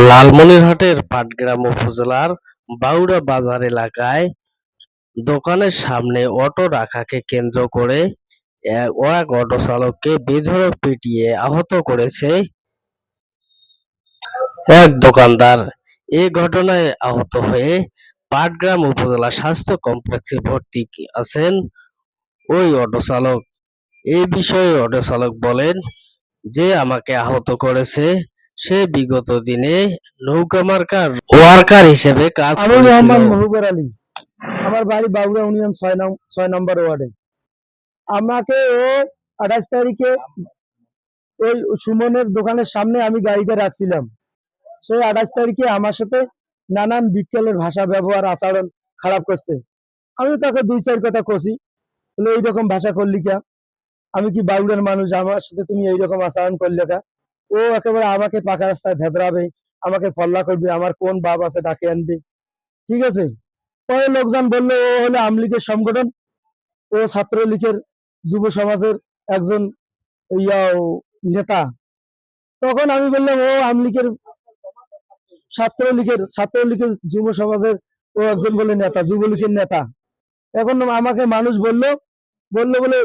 লালমনিরহাটের পাটগ্রাম উপজেলার বাউড়া বাজার এলাকায় দোকানের সামনে অটো রাখাকে কেন্দ্র করে এক অটো চালককে বেধড়ক পিটিয়ে আহত করেছে এক দোকানদার। এ ঘটনায় আহত হয়ে পাটগ্রাম উপজেলা স্বাস্থ্য কমপ্লেক্সে ভর্তি আছেন ওই অটো চালক। এ বিষয়ে অটো চালক বলেন, যে আমাকে আহত করেছে সে বিগত দিনে নৌকা মার্কার ওয়ার্কার হিসেবে কাজ আমি করেছিল। মোহাম্মদ মহুবর আলী। আমার বাড়ি বাউড়া ইউনিয়ন 6 নম্বর ওয়ার্ডে। আমাকে ও 28 তারিখে ওই সুমনের দোকানের সামনে আমি গাড়িটা রাখছিলাম। সেই 28 তারিখে আমার সাথে নানান বিটকেলের ভাষা ব্যবহার আচরণ খারাপ করছে। আমি তাকে 2-4 কথা কছি, বলে এইরকম ভাষা করলি কা, আমি কি বাউড়ার মানুষ, আমার সাথে তুমি এইরকম আচরণ করলে কা। ও একেবারে আমাকে পাকা রাস্তায় ধেদরাবে, আমাকে ফল্লা করবে, আমার কোন বাপ আছে ডাকে আনবে, ঠিক আছে। পরে লোকজন বললো ও হলো আমলীগের সংগঠন, ও ছাত্রলীগের যুব সমাজের একজন নেতা। তখন আমি বললাম ও আমলীগের ছাত্রলীগের যুব সমাজের ও একজন বলে নেতা, যুবলীগের নেতা। এখন আমাকে মানুষ বললো বললো বলে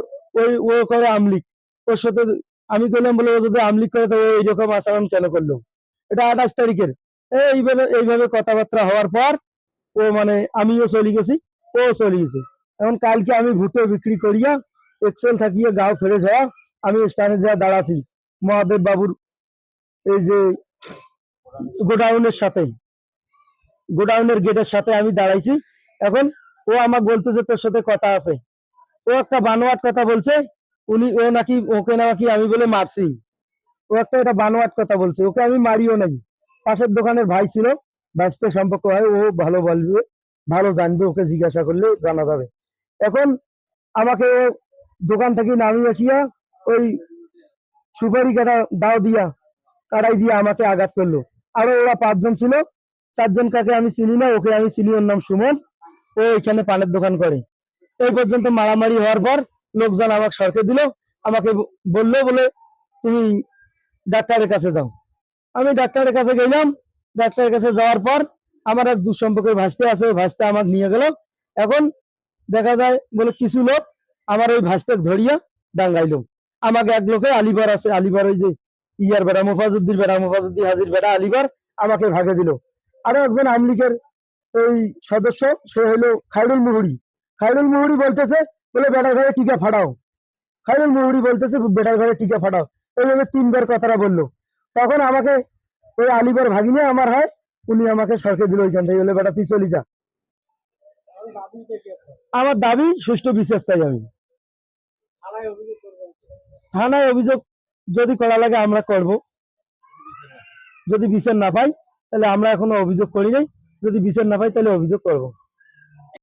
ও করে আমলীগ, ওর সাথে আমি বললাম বলে ও যদি আমলীগ করে তো ও এইরকম আচরণ কেন করলো। এটা 28 তারিখের। এইভাবে কথাবার্তা হওয়ার পর ও মানে আমিও চলে গেছি, ও চলে গেছে। এখন কালকে আমি ভুট্টো বিক্রি করিয়া এক্সেল থাকিয়ে গাঁও ফেরে যাওয়া, আমি স্থানে যা দাঁড়াছি মহাদেব বাবুর এই যে গোডাউনের সাথে, গোডাউনের গেটের সাথে আমি দাঁড়াইছি। এখন ও আমাকে বলতেছে তোর সাথে কথা আছে। ও একটা বানোয়াট কথা বলছে, ও নাকি ওকে নাকি আমি বলে মারছি। ও একটা এটা বানোয়াট কথা বলছে, ওকে আমি মারিও নাই। পাশের দোকানের ভাই ছিল, ব্যস্ত সম্পর্ক হয়, ও ভালো বলবে, ভালো জানবে, ওকে জিজ্ঞাসা করলে জানা যাবে। এখন আমাকে দোকান থেকে নামিয়ে আসিয়া ওই সুপারি কাটা দাও দিয়া কাটাই দিয়ে আমাকে আঘাত করলো। আরো ওরা 5 জন ছিল, 4 জন কাকে আমি চিনি না, ওকে আমি চিনি, ওর নাম সুমন, ও এখানে পানের দোকান করে। এই পর্যন্ত মারামারি হওয়ার পর লোকজন আমাকে সরকে দিল, আমাকে বললো বলে তুমি ডাক্তারের কাছে যাও। আমি ডাক্তারের কাছে গেলাম। ডাক্তারের কাছে যাওয়ার পর আমার এক দুঃসম্পর্কের ভাসতে আছে, ওই ভাসতে আমাকে নিয়ে গেল। এখন দেখা যায় বলে কিছু লোক আমার ওই ভাসতে ধরিয়া ডাঙ্গাইলো। আমাকে এক লোকে আলিবার আছে, আলিবার ওই যে ইয়ার বেড়া মুফাজুদ্দিন হাজির বেড়া আলিবার আমাকে ভাগে দিল। আরো একজন আমলিকের ওই সদস্য, সে হলো খায়রুল মুহুরি। খায়রুল মুহুরি বলতেছে বলে বেটার ঘরে টিকা ফাটাও। খায়রুল মুহুরি বলতেছে বেটার ঘরে টিকা ফাটাও, এইভাবে 3 বার কথাটা বললো। তখন আমাকে ওই আলিবার ভাগিনে আমার হয়, উনি আমাকে সরকে দিল ওইখান থেকে, বলে বেটা তুই চলি যা। আমার দাবি সুষ্ঠু বিচার চাই। আমি থানায় অভিযোগ যদি করা লাগে আমরা করব, যদি বিচার না পাই তাহলে আমরা এখনো অভিযোগ করি নাই, যদি বিচার না পাই তাহলে অভিযোগ করব।